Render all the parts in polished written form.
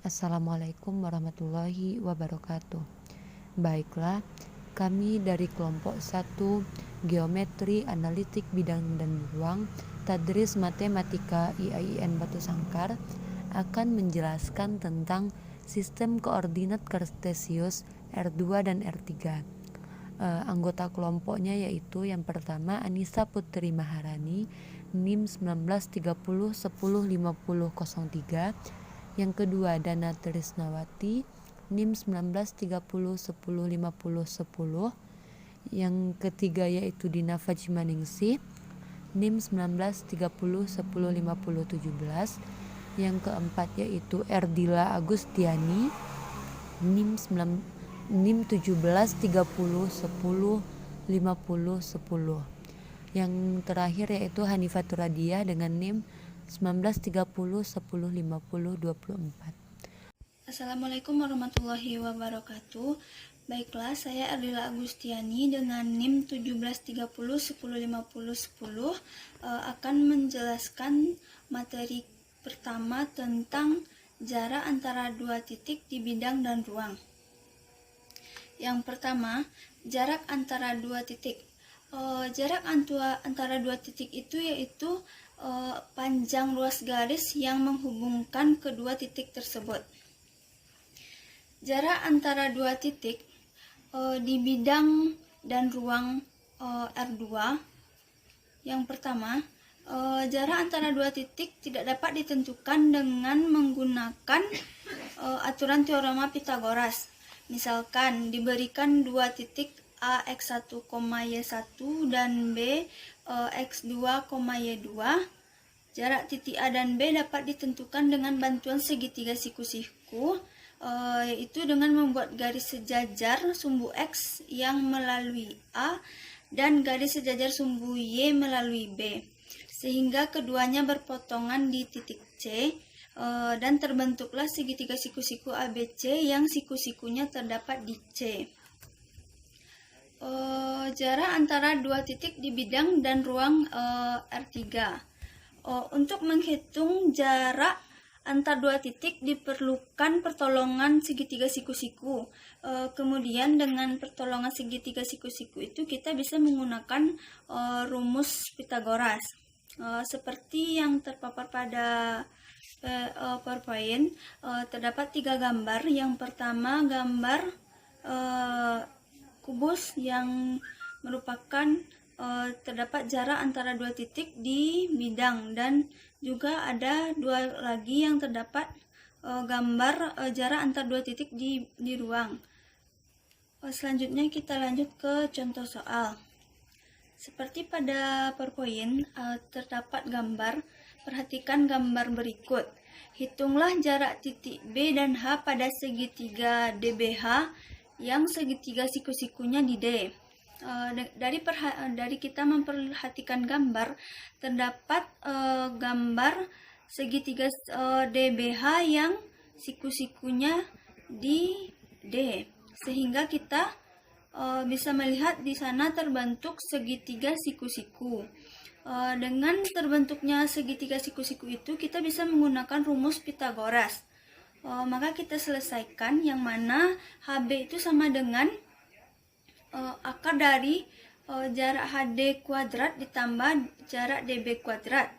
Assalamualaikum warahmatullahi wabarakatuh. Baiklah, kami dari kelompok 1 Geometri Analitik Bidang dan Ruang Tadris Matematika IAIN Batu Sangkar akan menjelaskan tentang sistem koordinat kartesius R2 dan R3. Anggota kelompoknya yaitu yang pertama Anissa Putri Maharani, NIM 1930105003. Yang kedua Dana Trisnawati, NIM 1930105010. Yang ketiga yaitu Dina Fajmaningsih, NIM 1930105017. Yang keempat yaitu Erdila Agustiani, NIM 1730105010. Yang terakhir yaitu Hanifatur Radiah dengan NIM 1930105024. Assalamualaikum warahmatullahi wabarakatuh. Baiklah, saya Erdila Agustiani dengan NIM 1730105010 akan menjelaskan materi pertama tentang jarak antara dua titik di bidang dan ruang. Yang pertama, jarak antara dua titik. Jarak antara dua titik itu yaitu panjang luas garis yang menghubungkan kedua titik tersebut. Jarak antara dua titik di bidang dan ruang R2. Yang pertama, jarak antara dua titik tidak dapat ditentukan dengan menggunakan aturan teorema Pythagoras. Misalkan diberikan dua titik A x1, y1 dan B x2, y2. Jarak titik A dan B dapat ditentukan dengan bantuan segitiga siku-siku, yaitu dengan membuat garis sejajar sumbu X yang melalui A dan garis sejajar sumbu Y melalui B, sehingga keduanya berpotongan di titik C, dan terbentuklah segitiga siku-siku ABC yang siku-sikunya terdapat di C. Jarak antara dua titik di bidang dan ruang R3. Untuk menghitung jarak antar dua titik diperlukan pertolongan segitiga siku-siku. Kemudian dengan pertolongan segitiga siku-siku itu kita bisa menggunakan rumus Pythagoras. Seperti yang terpapar pada PowerPoint, terdapat 3 gambar. Yang pertama gambar kubus yang merupakan terdapat jarak antara dua titik di bidang, dan juga ada 2 lagi yang terdapat gambar jarak antara dua titik di ruang. Selanjutnya kita lanjut ke contoh soal. Seperti pada PowerPoint terdapat gambar. Perhatikan gambar berikut. Hitunglah jarak titik B dan H pada segitiga DBH yang segitiga siku-sikunya di D. Dari kita memperhatikan gambar, terdapat gambar segitiga DBH yang siku-sikunya di D, sehingga kita bisa melihat di sana terbentuk segitiga siku-siku. Dengan terbentuknya segitiga siku-siku itu kita bisa menggunakan rumus Pythagoras. Maka kita selesaikan, yang mana HB itu sama dengan akar dari jarak HD kuadrat ditambah jarak DB kuadrat.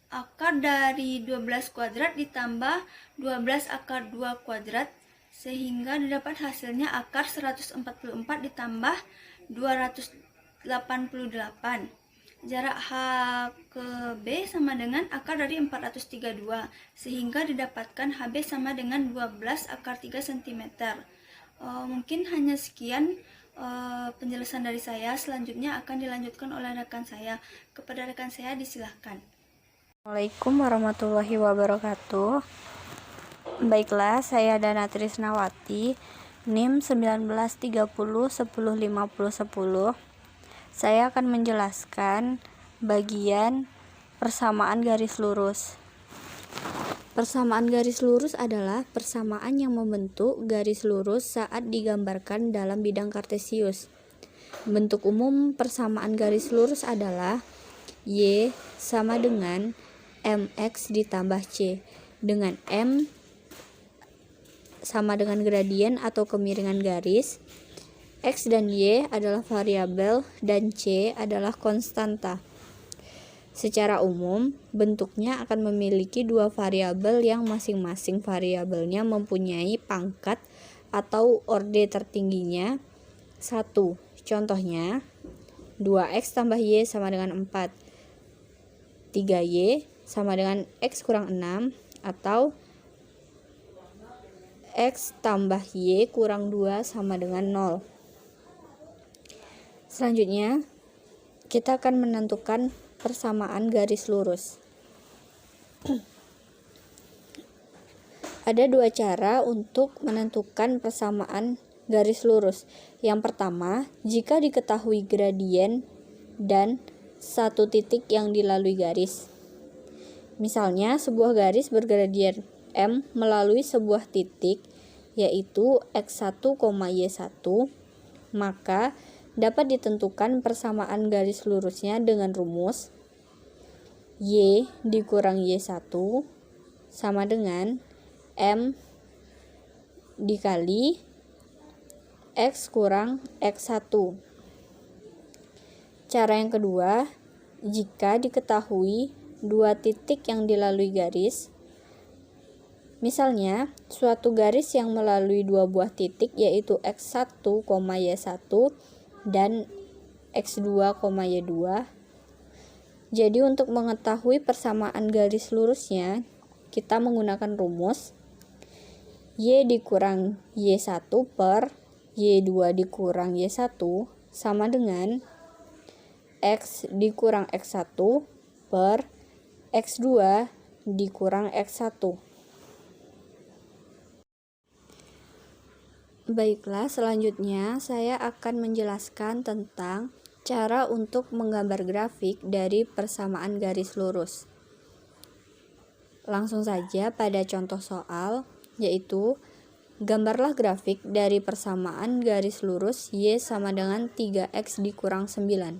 Akar dari 12 kuadrat ditambah 12 akar 2 kuadrat, sehingga didapat hasilnya akar 144 ditambah 288. Jarak H ke B sama dengan akar dari 432, sehingga didapatkan HB sama dengan 12 akar 3 cm. Mungkin hanya sekian penjelasan dari saya. Selanjutnya akan dilanjutkan oleh rekan saya. Kepada rekan saya disilahkan. Assalamualaikum warahmatullahi wabarakatuh. Baiklah, saya Dana Trisnawati, NIM 1930105010. Saya akan menjelaskan bagian persamaan garis lurus. Persamaan garis lurus adalah persamaan yang membentuk garis lurus saat digambarkan dalam bidang kartesius. Bentuk umum persamaan garis lurus adalah Y sama dengan MX ditambah C, dengan M sama dengan gradien atau kemiringan garis, X dan Y adalah variabel, dan C adalah konstanta. Secara umum, bentuknya akan memiliki dua variabel yang masing-masing variabelnya mempunyai pangkat atau orde tertingginya 1. Contohnya, 2X tambah Y sama dengan 4. 3Y sama dengan X kurang 6, atau X tambah Y kurang 2 sama dengan 0. Selanjutnya, kita akan menentukan persamaan garis lurus. Ada dua cara untuk menentukan persamaan garis lurus. Yang pertama, jika diketahui gradien dan satu titik yang dilalui garis. Misalnya, sebuah garis bergradien M melalui sebuah titik, yaitu X1, Y1, maka dapat ditentukan persamaan garis lurusnya dengan rumus Y dikurang Y1 sama dengan M dikali X kurang X1. Cara yang kedua, jika diketahui dua titik yang dilalui garis. Misalnya, suatu garis yang melalui dua buah titik yaitu X1, Y1 dan X2, Y2. Jadi untuk mengetahui persamaan garis lurusnya, kita menggunakan rumus Y dikurang Y1 per Y2 dikurang Y1 sama dengan X dikurang X1 per X2 dikurang X1. Baiklah, selanjutnya saya akan menjelaskan tentang cara untuk menggambar grafik dari persamaan garis lurus. Langsung saja pada contoh soal, yaitu gambarlah grafik dari persamaan garis lurus Y sama dengan 3X dikurang 9.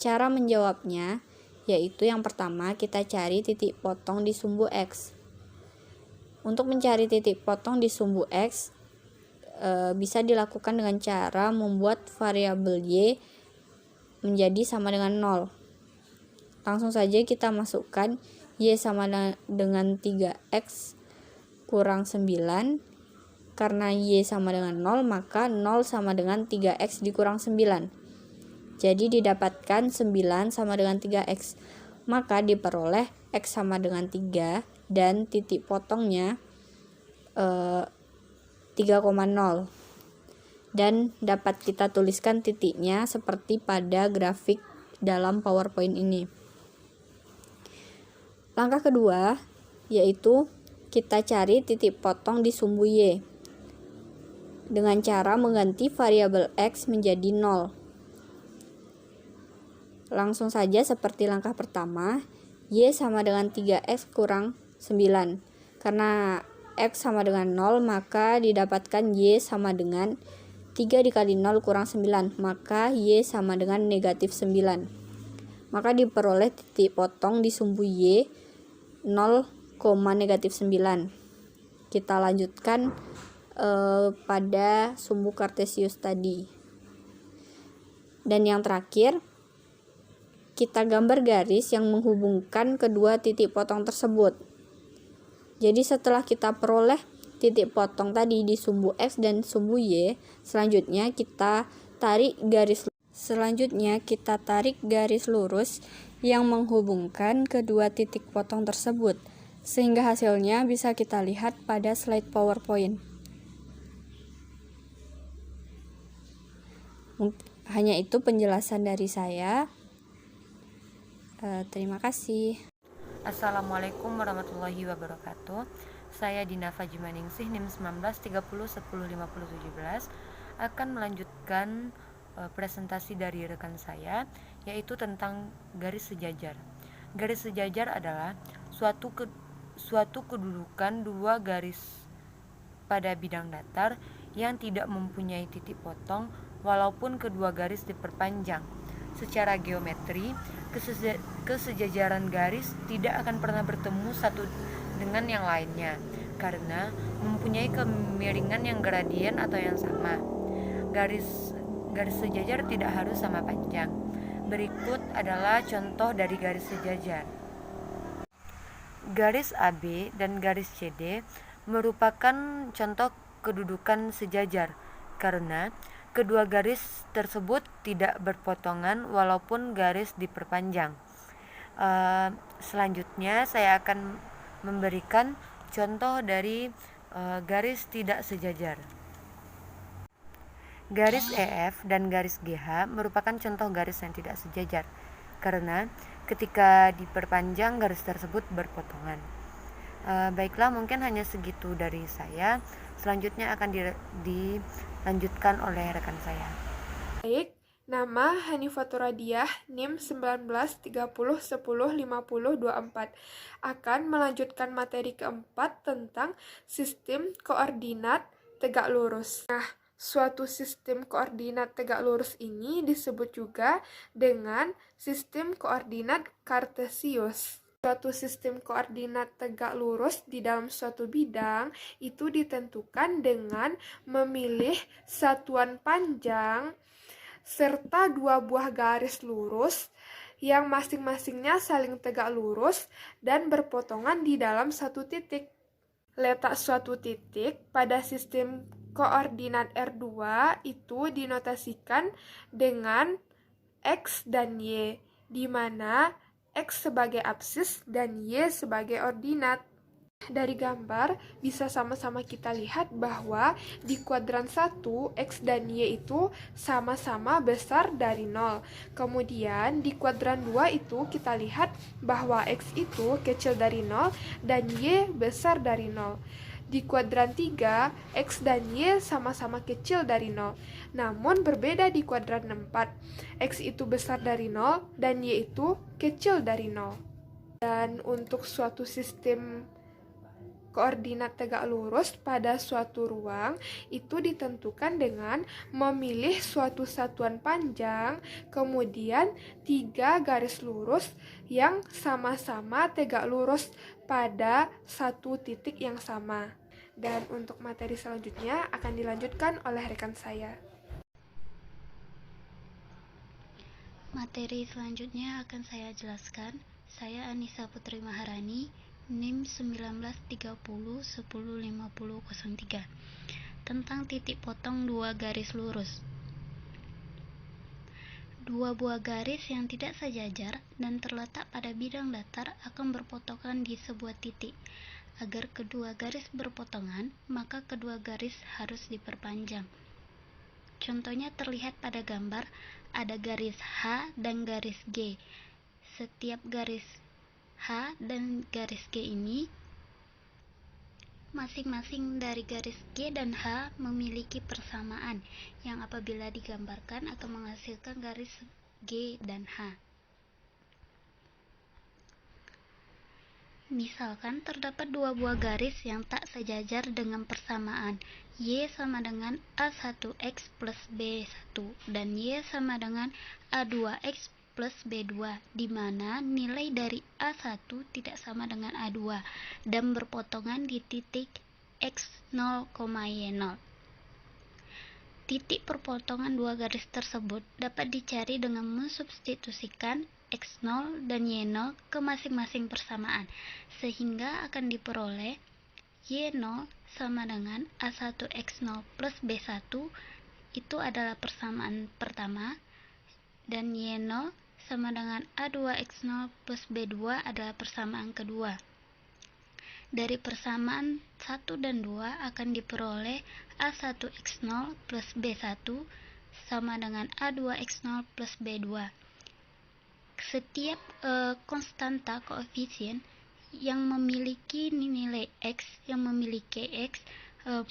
Cara menjawabnya yaitu yang pertama, kita cari titik potong di sumbu X. Untuk mencari titik potong di sumbu X bisa dilakukan dengan cara membuat variabel Y menjadi sama dengan 0. Langsung saja kita masukkan Y sama dengan 3X kurang 9. Karena Y sama dengan 0, maka 0 sama dengan 3X dikurang 9. Jadi didapatkan 9 sama dengan 3X. Maka diperoleh X sama dengan 3 dan titik potongnya 3,0. Dan dapat kita tuliskan titiknya seperti pada grafik dalam PowerPoint ini. Langkah kedua yaitu kita cari titik potong di sumbu Y dengan cara mengganti variabel X menjadi 0. Langsung saja seperti langkah pertama, Y sama dengan 3X kurang 9. Karena X sama dengan 0, maka didapatkan Y sama dengan 3 dikali 0 kurang 9, maka Y sama dengan negatif 9. Maka diperoleh titik potong di sumbu Y 0, negatif 9. Kita lanjutkan pada sumbu kartesius tadi. Dan yang terakhir, kita gambar garis yang menghubungkan kedua titik potong tersebut. Jadi setelah kita peroleh titik potong tadi di sumbu X dan sumbu Y, selanjutnya kita tarik garis lurus yang menghubungkan kedua titik potong tersebut, sehingga hasilnya bisa kita lihat pada slide PowerPoint. Hanya itu penjelasan dari saya. Terima kasih. Assalamualaikum warahmatullahi wabarakatuh. Saya Dina Fajimaningsih, NIM 1930105017, akan melanjutkan presentasi dari rekan saya, yaitu tentang garis sejajar. Garis sejajar adalah suatu kedudukan dua garis pada bidang datar yang tidak mempunyai titik potong walaupun kedua garis diperpanjang. Secara geometri, kesejajaran garis tidak akan pernah bertemu dengan yang lainnya karena mempunyai kemiringan yang gradien atau yang sama. Garis sejajar tidak harus sama panjang. Berikut adalah contoh dari garis sejajar. Garis AB dan garis CD merupakan contoh kedudukan sejajar karena kedua garis tersebut tidak berpotongan walaupun garis diperpanjang. Selanjutnya saya akan memberikan contoh dari garis tidak sejajar. Garis EF dan garis GH merupakan contoh garis yang tidak sejajar karena ketika diperpanjang garis tersebut berpotongan. Baiklah, mungkin hanya segitu dari saya. Selanjutnya akan dilanjutkan oleh rekan saya. Baik, nama Hanifatur Radiah, NIM 1930105024 akan melanjutkan materi keempat tentang sistem koordinat tegak lurus. Nah, suatu sistem koordinat tegak lurus ini disebut juga dengan sistem koordinat kartesius. Suatu sistem koordinat tegak lurus di dalam suatu bidang itu ditentukan dengan memilih satuan panjang serta dua buah garis lurus yang masing-masingnya saling tegak lurus dan berpotongan di dalam satu titik. Letak suatu titik pada sistem koordinat R2 itu dinotasikan dengan X dan Y, di mana X sebagai absis dan Y sebagai ordinat. Dari gambar bisa sama-sama kita lihat bahwa di kuadran 1 X dan Y itu sama-sama besar dari 0. Kemudian di kuadran 2 itu kita lihat bahwa X itu kecil dari 0 dan Y besar dari 0. Di kuadran 3, X dan Y sama-sama kecil dari 0. Namun berbeda di kuadran 4. X itu besar dari 0 dan Y itu kecil dari 0. Dan untuk suatu sistem koordinat tegak lurus pada suatu ruang itu ditentukan dengan memilih suatu satuan panjang, kemudian 3 garis lurus yang sama-sama tegak lurus pada satu titik yang sama. Dan untuk materi selanjutnya akan dilanjutkan oleh rekan saya. Materi selanjutnya akan saya jelaskan. Saya Anissa Putri Maharani, NIM 1930105003, tentang titik potong dua garis lurus. Dua buah garis yang tidak sejajar dan terletak pada bidang datar akan berpotongan di sebuah titik. Agar kedua garis berpotongan, maka kedua garis harus diperpanjang. Contohnya terlihat pada gambar, ada garis H dan garis G. Setiap garis H dan garis G ini masing-masing dari garis G dan H memiliki persamaan yang apabila digambarkan akan menghasilkan garis G dan H. Misalkan terdapat dua buah garis yang tak sejajar dengan persamaan Y sama dengan A1X plus B1 dan Y sama dengan A2X plus B2, di mana nilai dari A1 tidak sama dengan A2 dan berpotongan di titik X0, Y0. Titik perpotongan dua garis tersebut dapat dicari dengan mensubstitusikan X0 dan Y0 ke masing-masing persamaan, sehingga akan diperoleh Y0 sama dengan A1X0 plus B1, itu adalah persamaan pertama, dan Y0 sama dengan A2X0 plus B2 adalah persamaan kedua. Dari persamaan 1 dan 2 akan diperoleh A1X0 plus B1 sama dengan A2X0 plus B2. Setiap konstanta koefisien yang memiliki nilai X, yang memiliki X,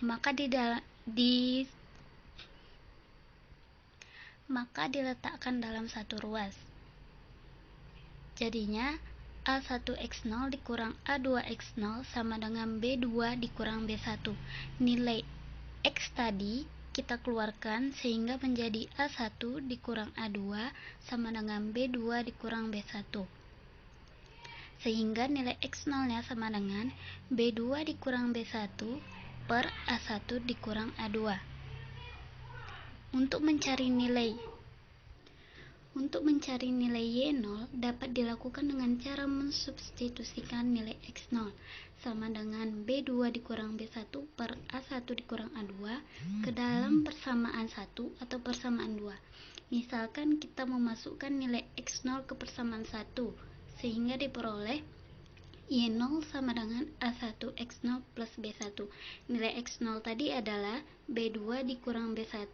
maka diletakkan dalam satu ruas. Jadinya A1X0 dikurang A2X0 sama dengan B2 dikurang B1. Nilai X tadi kita keluarkan sehingga menjadi A1 dikurang A2 sama dengan B2 dikurang B1. sehingga nilai X0 nya sama dengan B2 dikurang B1 per A1 dikurang A2. Untuk mencari nilai Y0 dapat dilakukan dengan cara mensubstitusikan nilai X0 sama dengan B2 dikurang B1 per A1 dikurang A2 ke dalam persamaan 1 atau persamaan 2. Misalkan kita memasukkan nilai X0 ke persamaan 1, sehingga diperoleh Y0 sama dengan A1 X0 plus B1. Nilai X0 tadi adalah B2 dikurang B1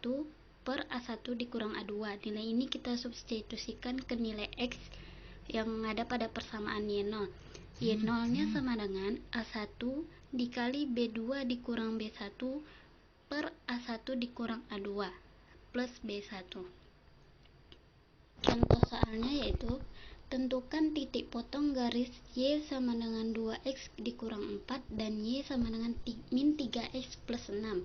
per A1 dikurang A2. Nilai ini kita substitusikan ke nilai X yang ada pada persamaan Y0. Y0 nya sama dengan A1 dikali B2 dikurang B1 per A1 dikurang A2 plus B1. Contoh soalnya yaitu tentukan titik potong garis Y sama dengan 2X dikurang 4 dan Y sama dengan min 3X plus 6.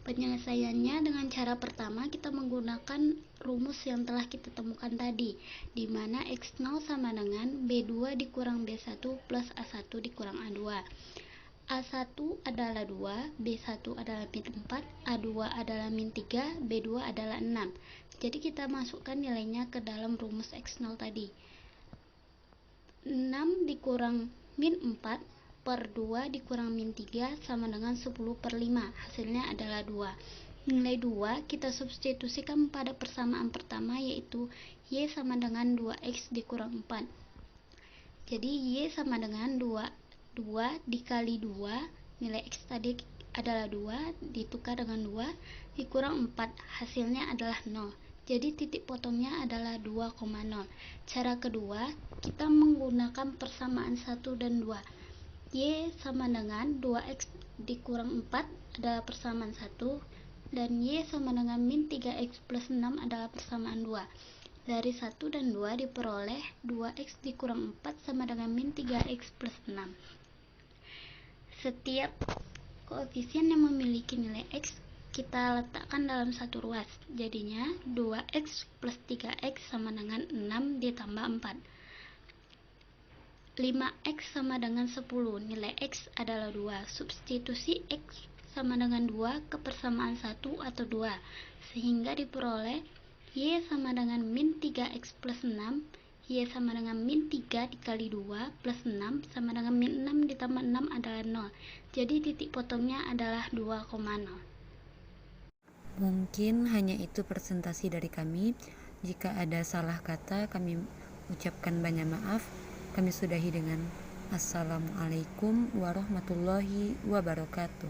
Penyelesaiannya dengan cara pertama kita menggunakan rumus yang telah kita temukan tadi, di mana X0 sama dengan B2 dikurang B1 plus A1 dikurang A2. A1 adalah 2, B1 adalah min 4, A2 adalah min 3, B2 adalah 6. Jadi kita masukkan nilainya ke dalam rumus X0 tadi. 6 dikurang min 4 per 2 dikurang min 3 sama dengan 10 per 5. Hasilnya adalah 2. Nilai 2 kita substitusikan pada persamaan pertama, yaitu Y sama dengan 2X dikurang 4. Jadi Y sama dengan 2 dikali 2, nilai X tadi adalah 2, ditukar dengan 2, dikurang 4, hasilnya adalah 0. Jadi titik potongnya adalah 2,0. Cara kedua, kita menggunakan persamaan 1 dan 2. Y sama dengan 2X dikurang 4 adalah persamaan 1, dan Y sama dengan min 3X plus 6 adalah persamaan 2. Dari 1 dan 2 diperoleh 2X dikurang 4 sama dengan min 3X plus 6. Setiap koefisien yang memiliki nilai X kita letakkan dalam satu ruas, jadinya 2X plus 3X sama dengan 6 ditambah 4. 5X sama dengan 10, nilai X adalah 2. Substitusi X sama dengan 2 ke persamaan 1 atau 2, sehingga diperoleh Y sama dengan min 3X plus 6, Y sama dengan min 3 dikali 2 plus 6 sama dengan min 6 ditambah 6 adalah 0. Jadi titik potongnya adalah 2,0. Mungkin hanya itu presentasi dari kami. Jika ada salah kata, kami ucapkan banyak maaf. Kami sudahi dengan Assalamualaikum warahmatullahi wabarakatuh.